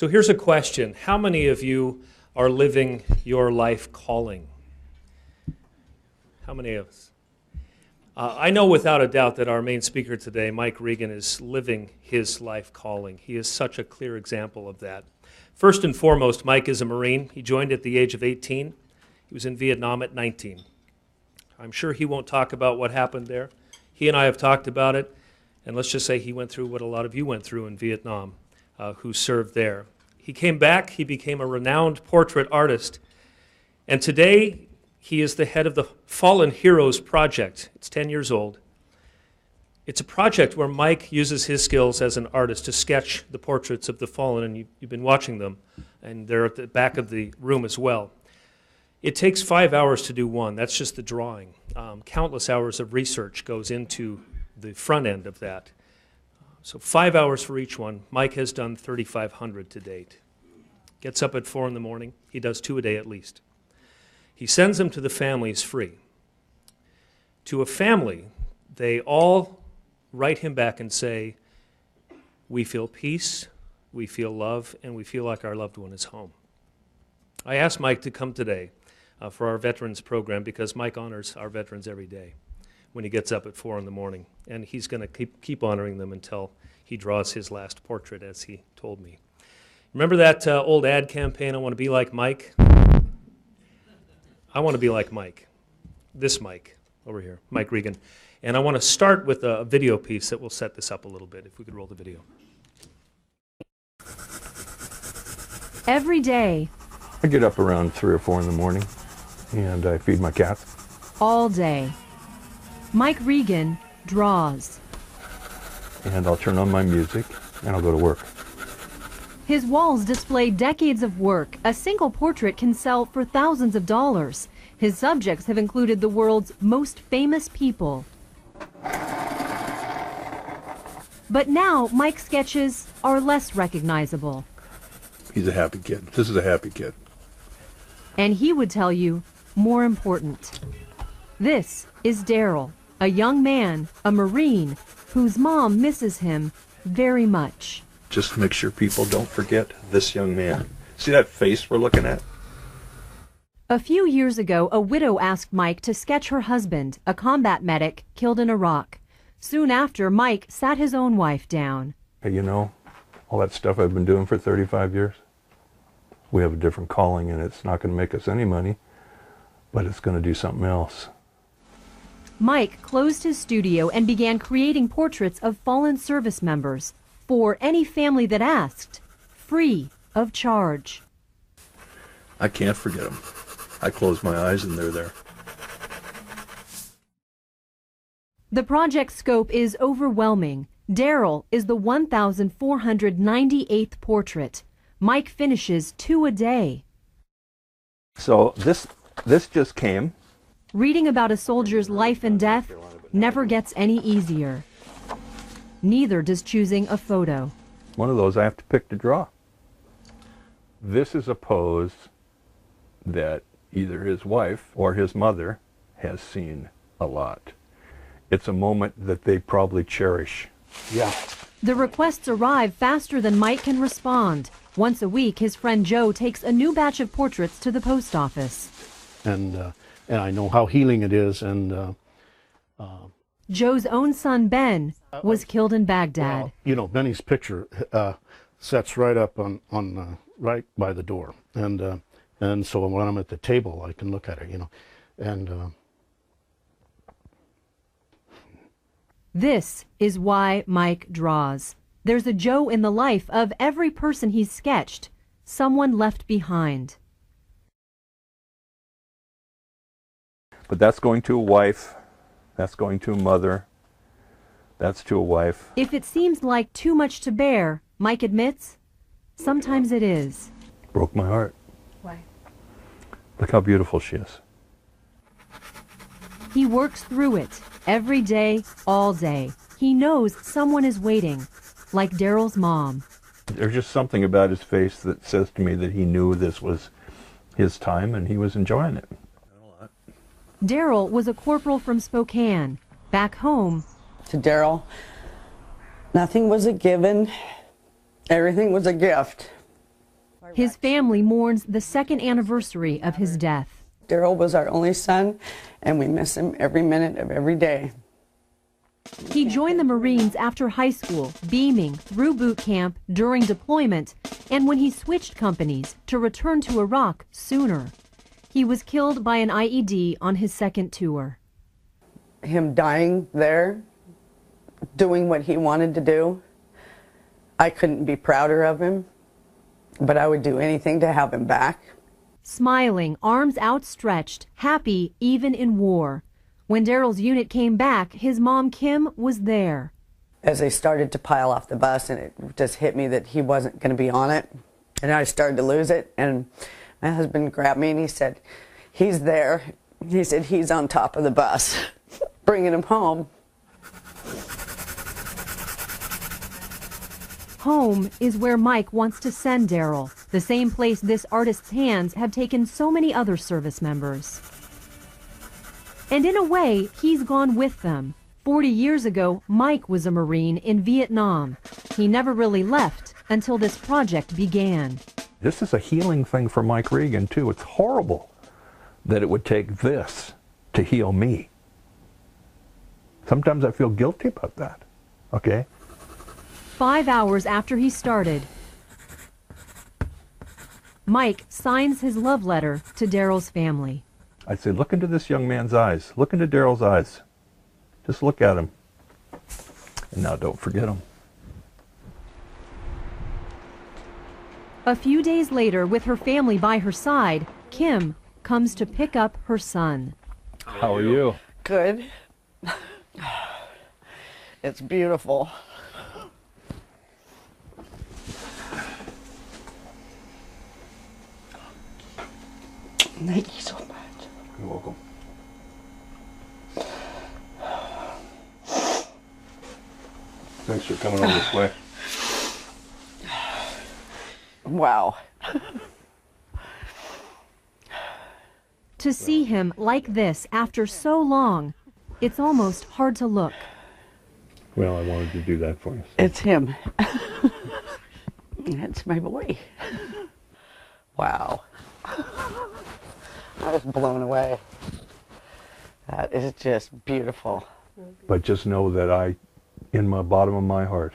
So here's a question. How many of you are living your life calling? How many of us? I know without a doubt that our main speaker today, Mike Regan, is living his life calling. He is such a clear example of that. First and foremost, Mike is a Marine. He joined at the age of 18. He was in Vietnam at 19. I'm sure he won't talk about what happened there. He and I have talked about it, and let's just say he went through what a lot of you went through in Vietnam, who served there. He came back, he became a renowned portrait artist, and today he is the head of the Fallen Heroes Project. It's 10 years old. It's a project where Mike uses his skills as an artist to sketch the portraits of the fallen, and you've been watching them, and they're at the back of the room as well. It takes 5 hours to do one. That's just the drawing. Countless hours of research goes into the front end of that. So 5 hours for each one. Mike has done 3,500 to date. Gets up at 4 in the morning. He does 2 a day at least. He sends them to the families free. To a family, they all write him back and say, we feel peace, we feel love, and we feel like our loved one is home. I asked Mike to come today for our veterans program because Mike honors our veterans every day when he gets up at 4 in the morning. And he's going to keep honoring them until he draws his last portrait, as he told me. Remember that old ad campaign, I want to be like Mike? I want to be like Mike. This Mike over here, Mike Regan. And I want to start with a video piece that will set this up a little bit, if we could roll the video. Every day. I get up around 3 or 4 in the morning, and I feed my cats. All day. Mike Regan draws. And I'll turn on my music, and I'll go to work. His walls display decades of work. A single portrait can sell for thousands of dollars. His subjects have included the world's most famous people. But now, Mike's sketches are less recognizable. He's a happy kid. This is a happy kid. And he would tell you, more important. This is Daryl, a young man, a Marine, whose mom misses him very much. Just to make sure people don't forget this young man. See that face we're looking at? A few years ago, a widow asked Mike to sketch her husband, a combat medic killed in Iraq. Soon after, Mike sat his own wife down. Hey, you know, all that stuff I've been doing for 35 years, we have a different calling, and it's not going to make us any money, but it's going to do something else. Mike closed his studio and began creating portraits of fallen service members for any family that asked, free of charge. I can't forget them. I close my eyes and they're there. The project scope is overwhelming. Daryl is the 1,498th portrait. Mike finishes 2 a day. So this just came. Reading about a soldier's life and death never gets any easier. Neither does choosing a photo. One of those I have to pick to draw. This is a pose that either his wife or his mother has seen a lot. It's a moment that they probably cherish. Yeah. The requests arrive faster than Mike can respond. Once a week, his friend Joe takes a new batch of portraits to the post office. And I know how healing it is. And Joe's own son, Ben, was killed in Baghdad. Well, you know, Benny's picture sets right up on right by the door. And so when I'm at the table, I can look at it, you know. And this is why Mike draws. There's a Joe in the life of every person he's sketched, someone left behind. But that's going to a wife, that's going to a mother, that's to a wife. If it seems like too much to bear, Mike admits, sometimes it is. Broke my heart. Why? Look how beautiful she is. He works through it, every day, all day. He knows someone is waiting, like Daryl's mom. There's just something about his face that says to me that he knew this was his time and he was enjoying it. Daryl was a corporal from Spokane. Back home, to Daryl, nothing was a given, everything was a gift. His family mourns the second anniversary of his death. Daryl was our only son, and we miss him every minute of every day. He joined the Marines after high school, beaming through boot camp, during deployment, and when he switched companies to return to Iraq sooner. He was killed by an IED on his second tour. Him dying there, doing what he wanted to do, I couldn't be prouder of him, but I would do anything to have him back. Smiling, arms outstretched, happy even in war. When Daryl's unit came back, his mom, Kim, was there. As they started to pile off the bus, and it just hit me that he wasn't going to be on it, and I started to lose it, and my husband grabbed me and he said, "He's there." He said, "He's on top of the bus," bringing him home. Home is where Mike wants to send Daryl, the same place this artist's hands have taken so many other service members. And in a way, he's gone with them. 40 years ago, Mike was a Marine in Vietnam. He never really left until this project began. This is a healing thing for Mike Regan, too. It's horrible that it would take this to heal me. Sometimes I feel guilty about that, okay? 5 hours after he started, Mike signs his love letter to Daryl's family. I say, look into this young man's eyes. Look into Daryl's eyes. Just look at him. And now don't forget him. A few days later, with her family by her side, Kim comes to pick up her son. How are you? Good. It's beautiful. Thank you so much. You're welcome. Thanks for coming over this way. Wow. To see him like this after so long, it's almost hard to look. Well, I wanted to do that for you. It's him. It's my boy. Wow. I was blown away. That is just beautiful. But just know that I, in my bottom of my heart,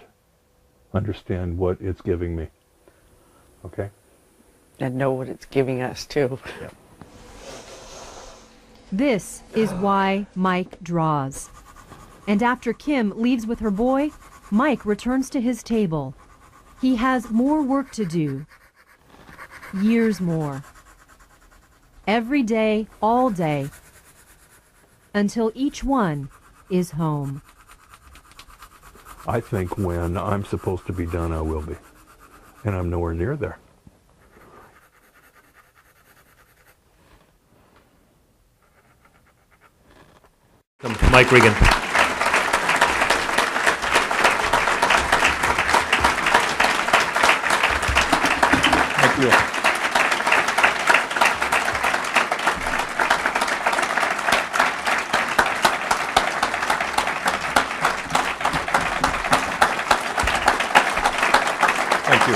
understand what it's giving me. Okay? And know what it's giving us, too. Yep. This is why Mike draws. And after Kim leaves with her boy, Mike returns to his table. He has more work to do. Years more. Every day, all day, until each one is home. I think when I'm supposed to be done, I will be. And I'm nowhere near there. Mike Regan. Thank you. Thank you.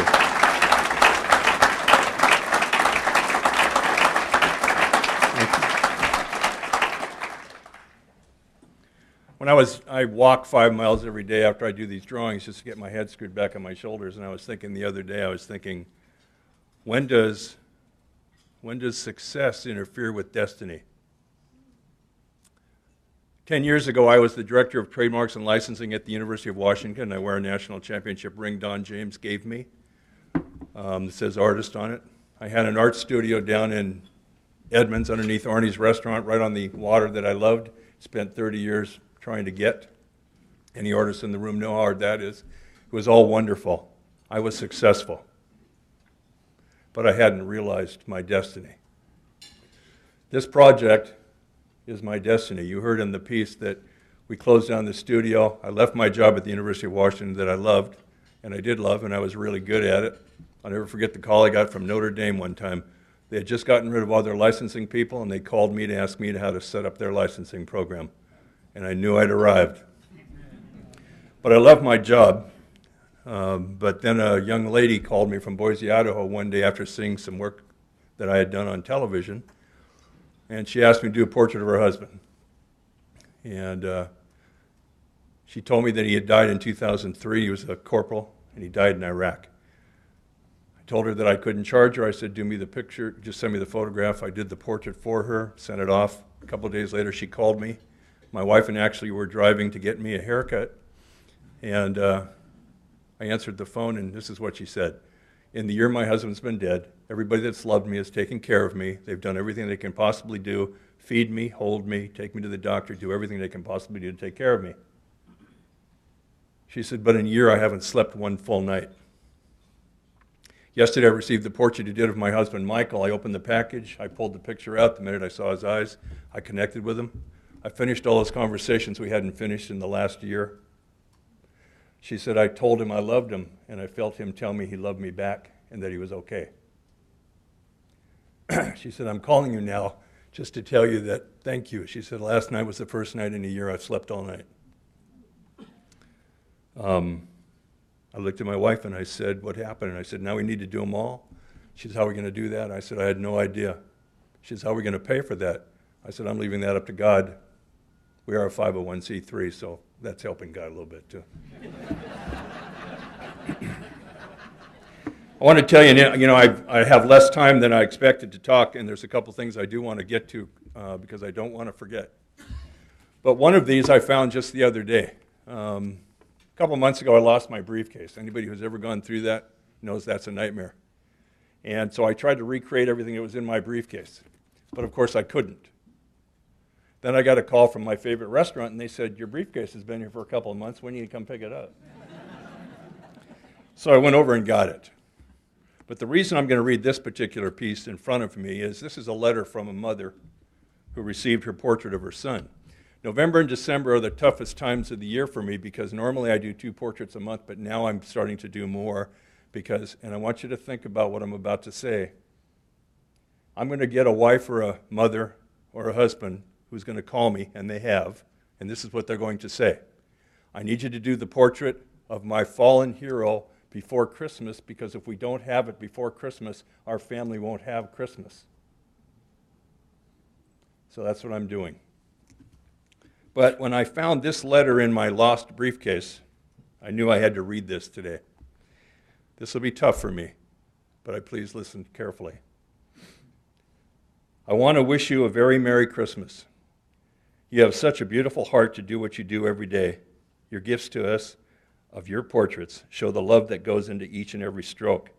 When I walk 5 miles every day after I do these drawings just to get my head screwed back on my shoulders, and I was thinking the other day, when does success interfere with destiny? 10 years ago, I was the director of trademarks and licensing at the University of Washington. I wear a national championship ring Don James gave me that says artist on it. I had an art studio down in Edmonds underneath Arnie's restaurant right on the water that I loved. Spent 30 years trying to get. Any artists in the room know how hard that is. It was all wonderful. I was successful. But I hadn't realized my destiny. This project is my destiny. You heard in the piece that we closed down the studio. I left my job at the University of Washington that I loved, and I did love, and I was really good at it. I'll never forget the call I got from Notre Dame one time. They had just gotten rid of all their licensing people, and they called me to ask me how to set up their licensing program. And I knew I'd arrived. But I love my job. But then a young lady called me from Boise, Idaho one day after seeing some work that I had done on television, and she asked me to do a portrait of her husband. And she told me that he had died in 2003. He was a corporal, and he died in Iraq. I told her that I couldn't charge her. I said, do me the picture, just send me the photograph. I did the portrait for her, sent it off. A couple of days later, she called me. My wife and actually were driving to get me a haircut, and I answered the phone, and this is what she said. In the year my husband's been dead, everybody that's loved me has taken care of me. They've done everything they can possibly do, feed me, hold me, take me to the doctor, do everything they can possibly do to take care of me. She said, but in a year I haven't slept one full night. Yesterday I received the portrait you did of my husband, Michael. I opened the package, I pulled the picture out. The minute I saw his eyes, I connected with him. I finished all those conversations we hadn't finished in the last year. She said, I told him I loved him, and I felt him tell me he loved me back and that he was okay. She said, I'm calling you now just to tell you that thank you. She said, last night was the first night in a year I've slept all night. I looked at my wife and I said, what happened? And I said, now we need to do them all. She said, how are we going to do that? I said, I had no idea. She said, how are we going to pay for that? I said, I'm leaving that up to God. We are a 501c3, so that's helping God a little bit too. I want to tell you, I have less time than I expected to talk, and there's a couple things I do want to get to because I don't want to forget. But one of these I found just the other day. A couple months ago, I lost my briefcase. Anybody who's ever gone through that knows that's a nightmare. And so I tried to recreate everything that was in my briefcase, but of course I couldn't. Then I got a call from my favorite restaurant, and they said, your briefcase has been here for a couple of months. When do you come pick it up? So I went over and got it. But the reason I'm going to read this particular piece in front of me is this is a letter from a mother who received her portrait of her son. November and December are the toughest times of the year for me because normally I do 2 portraits a month, but now I'm starting to do more because, and I want you to think about what I'm about to say, I'm going to get a wife or a mother or a husband who's going to call me, and they have, and this is what they're going to say. I need you to do the portrait of my fallen hero before Christmas, because if we don't have it before Christmas, our family won't have Christmas. So that's what I'm doing. But when I found this letter in my lost briefcase, I knew I had to read this today. This will be tough for me, but please listen carefully. I want to wish you a very Merry Christmas. You have such a beautiful heart to do what you do every day. Your gifts to us of your portraits show the love that goes into each and every stroke.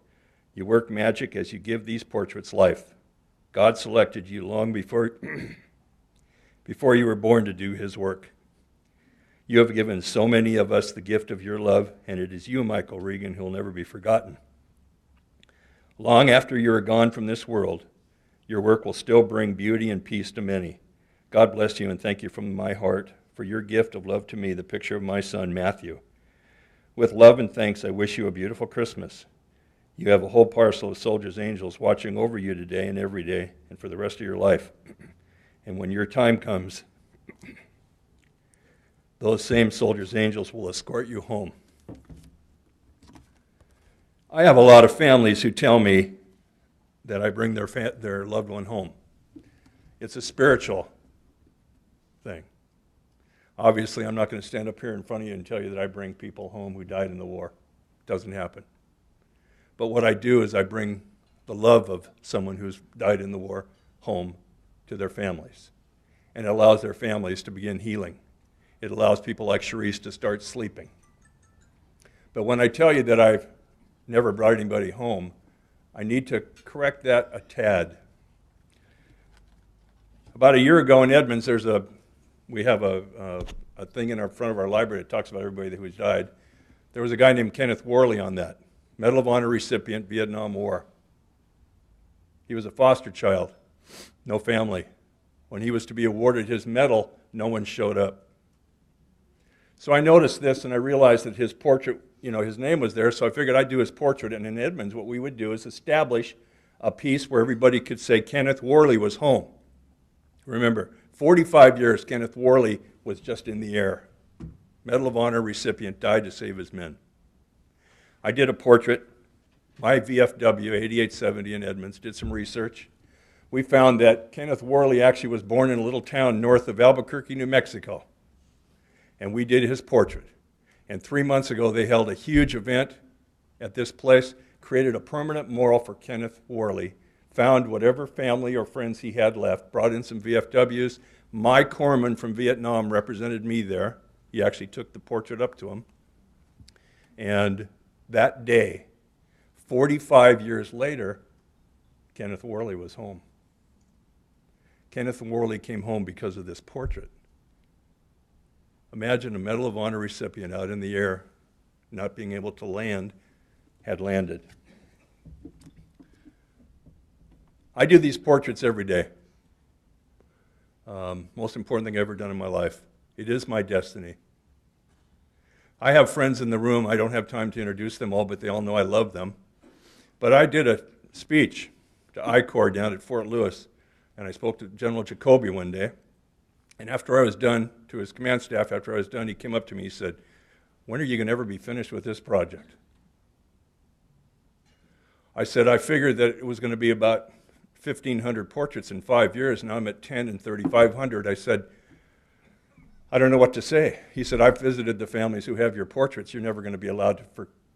You work magic as you give these portraits life. God selected you long before you were born to do his work. You have given so many of us the gift of your love, and it is you, Michael Regan, who will never be forgotten. Long after you are gone from this world, your work will still bring beauty and peace to many. God bless you, and thank you from my heart for your gift of love to me, the picture of my son, Matthew. With love and thanks, I wish you a beautiful Christmas. You have a whole parcel of soldiers' angels watching over you today and every day and for the rest of your life. And when your time comes, those same soldiers' angels will escort you home. I have a lot of families who tell me that I bring their loved one home. It's a spiritual thing. Obviously, I'm not going to stand up here in front of you and tell you that I bring people home who died in the war. It doesn't happen. But what I do is I bring the love of someone who's died in the war home to their families. And it allows their families to begin healing. It allows people like Charisse to start sleeping. But when I tell you that I've never brought anybody home, I need to correct that a tad. About a year ago in Edmonds, we have a thing in our front of our library that talks about everybody who's died. There was a guy named Kenneth Worley on that, Medal of Honor recipient, Vietnam War. He was a foster child, no family. When he was to be awarded his medal, no one showed up. So I noticed this and I realized that his portrait, his name was there, so I figured I'd do his portrait. And in Edmonds, what we would do is establish a piece where everybody could say Kenneth Worley was home. Remember, 45 years Kenneth Worley was just in the air. Medal of Honor recipient, died to save his men. I did a portrait. My VFW 8870 in Edmonds did some research. We found that Kenneth Worley actually was born in a little town north of Albuquerque, New Mexico. And we did his portrait. And 3 months ago, they held a huge event at this place, created a permanent mural for Kenneth Worley, found whatever family or friends he had left, brought in some VFWs. My corpsman from Vietnam represented me there. He actually took the portrait up to him. And that day, 45 years later, Kenneth Worley was home. Kenneth Worley came home because of this portrait. Imagine a Medal of Honor recipient out in the air, not being able to land, had landed. I do these portraits every day. Most important thing I've ever done in my life. It is my destiny. I have friends in the room. I don't have time to introduce them all, but they all know I love them. But I did a speech to I-Corps down at Fort Lewis, and I spoke to General Jacoby one day. And after I was done, to his command staff, after I was done, he came up to me, he said, "When are you going to ever be finished with this project?" I said, I figured that it was going to be about 1,500 portraits in 5 years. Now I'm at 10 and 3,500. I said, I don't know what to say. He said, I've visited the families who have your portraits. You're never going to be allowed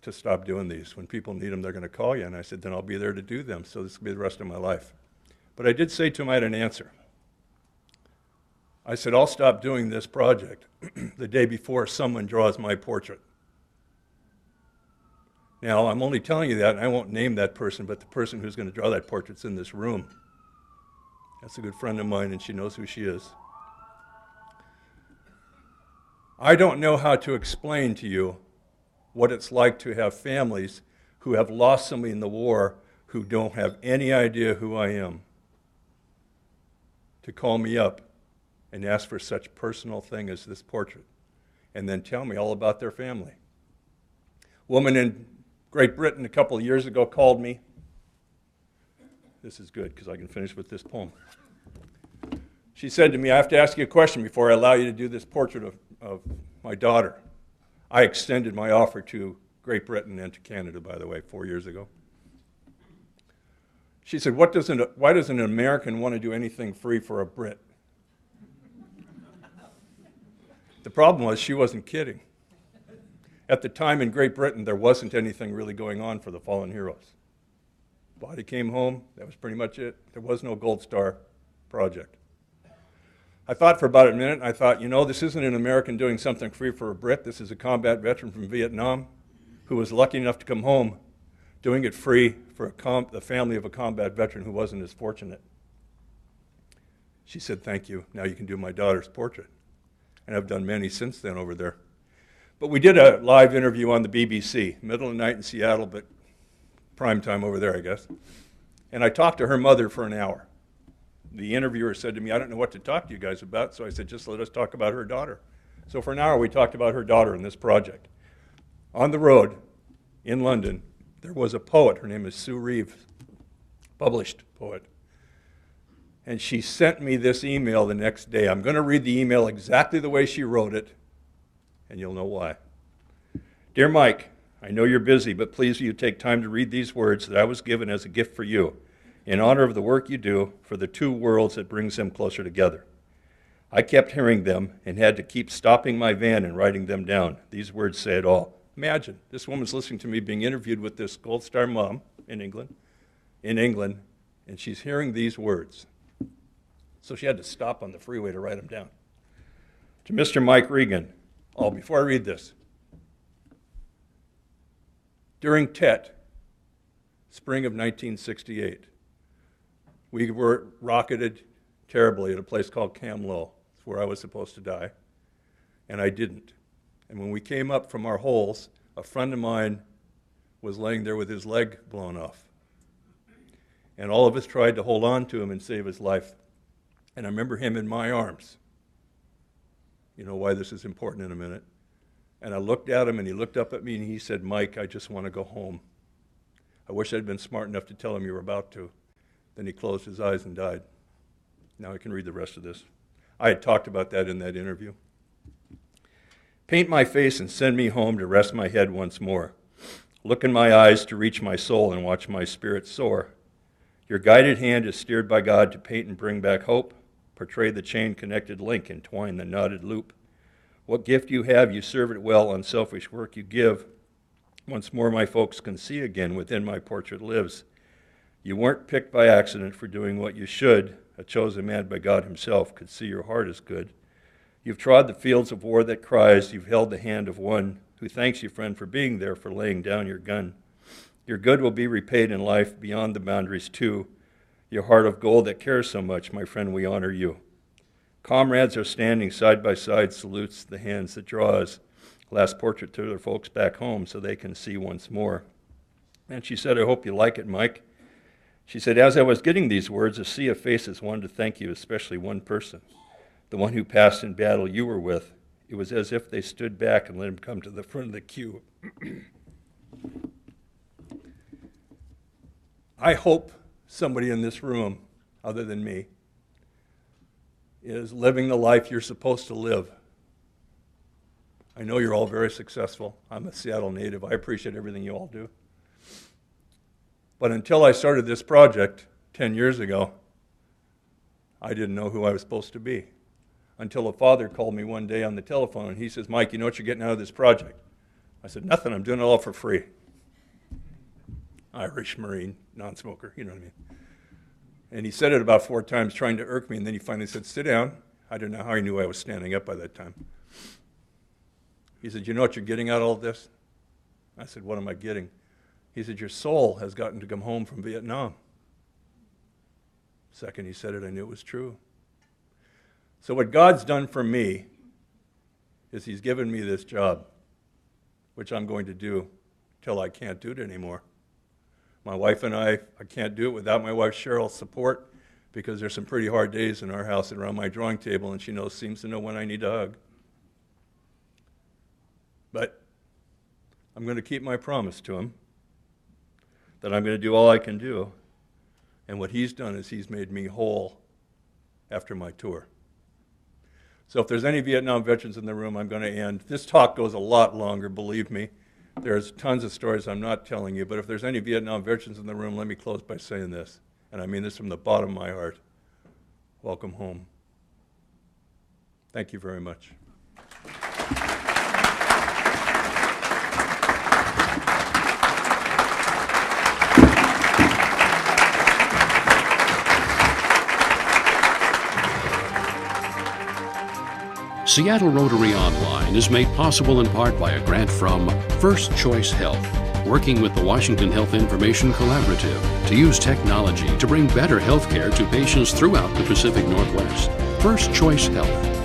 to stop doing these. When people need them, they're going to call you. And I said, then I'll be there to do them. So this will be the rest of my life. But I did say to him I had an answer. I said, I'll stop doing this project the day before someone draws my portrait. Now, I'm only telling you that, and I won't name that person, but the person who's going to draw that portrait's in this room. That's a good friend of mine, and she knows who she is. I don't know how to explain to you what it's like to have families who have lost somebody in the war who don't have any idea who I am, to call me up and ask for such a personal thing as this portrait, and then tell me all about their family. A woman in Great Britain a couple of years ago called me. This is good because I can finish with this poem. She said to me, I have to ask you a question before I allow you to do this portrait of my daughter. I extended my offer to Great Britain and to Canada, by the way, 4 years ago. She said, why doesn't an American want to do anything free for a Brit? The problem was she wasn't kidding. At the time in Great Britain, there wasn't anything really going on for the fallen heroes. Body came home, that was pretty much it. There was no Gold Star project. I thought for about a minute, and I thought, this isn't an American doing something free for a Brit. This is a combat veteran from Vietnam who was lucky enough to come home doing it free for the family of a combat veteran who wasn't as fortunate. She said, thank you. Now you can do my daughter's portrait. And I've done many since then over there. But we did a live interview on the BBC, middle of the night in Seattle, but prime time over there, I guess. And I talked to her mother for an hour. The interviewer said to me, I don't know what to talk to you guys about, so I said, just let us talk about her daughter. So for an hour, we talked about her daughter in this project. On the road in London, there was a poet. Her name is Sue Reeves, published poet. And she sent me this email the next day. I'm going to read the email exactly the way she wrote it, and you'll know why. Dear Mike, I know you're busy, but please will you take time to read these words that I was given as a gift for you, in honor of the work you do for the two worlds that brings them closer together. I kept hearing them and had to keep stopping my van and writing them down. These words say it all. Imagine, this woman's listening to me being interviewed with this Gold Star mom in England, and she's hearing these words. So she had to stop on the freeway to write them down. To Mr. Mike Regan, before I read this, during Tet, spring of 1968, we were rocketed terribly at a place called Cam Low. It's where I was supposed to die, and I didn't. And when we came up from our holes, a friend of mine was laying there with his leg blown off. And all of us tried to hold on to him and save his life. And I remember him in my arms. You know why this is important in a minute. And I looked at him, and he looked up at me, and he said, Mike, I just want to go home. I wish I'd been smart enough to tell him you were about to. Then he closed his eyes and died. Now I can read the rest of this. I had talked about that in that interview. Paint my face and send me home to rest my head once more. Look in my eyes to reach my soul and watch my spirit soar. Your guided hand is steered by God to paint and bring back hope. Portray the chain-connected link and twine the knotted loop. What gift you have, you serve it well, unselfish work you give. Once more my folks can see again within my portrait lives. You weren't picked by accident for doing what you should. A chosen man by God himself could see your heart is good. You've trod the fields of war that cries. You've held the hand of one who thanks you, friend, for being there, for laying down your gun. Your good will be repaid in life beyond the boundaries too. Your heart of gold that cares so much, my friend, we honor you. Comrades are standing side by side, salutes the hands that draws. Last portrait to their folks back home so they can see once more. And she said, I hope you like it, Mike. She said, as I was getting these words, a sea of faces wanted to thank you, especially one person, the one who passed in battle you were with. It was as if they stood back and let him come to the front of the queue. I hope somebody in this room, other than me, is living the life you're supposed to live. I know you're all very successful. I'm a Seattle native. I appreciate everything you all do. But until I started this project 10 years ago, I didn't know who I was supposed to be. Until a father called me one day on the telephone and he says, Mike, you know what you're getting out of this project? I said, nothing, I'm doing it all for free. Irish Marine, non-smoker, you know what I mean. And he said it about 4 times trying to irk me, and then he finally said, sit down. I don't know how he knew I was standing up by that time. He said, you know what you're getting out of all this? I said, what am I getting? He said, your soul has gotten to come home from Vietnam. Second he said it, I knew it was true. So what God's done for me is he's given me this job, which I'm going to do till I can't do it anymore. My wife and I can't do it without my wife Cheryl's support, because there's some pretty hard days in our house and around my drawing table, and she seems to know when I need a hug. But I'm going to keep my promise to him that I'm going to do all I can do. And what he's done is he's made me whole after my tour. So if there's any Vietnam veterans in the room, I'm going to end. This talk goes a lot longer, believe me. There's tons of stories I'm not telling you, but if there's any Vietnam veterans in the room, let me close by saying this, and I mean this from the bottom of my heart. Welcome home. Thank you very much. Seattle Rotary Online is made possible in part by a grant from First Choice Health, working with the Washington Health Information Collaborative to use technology to bring better health care to patients throughout the Pacific Northwest. First Choice Health.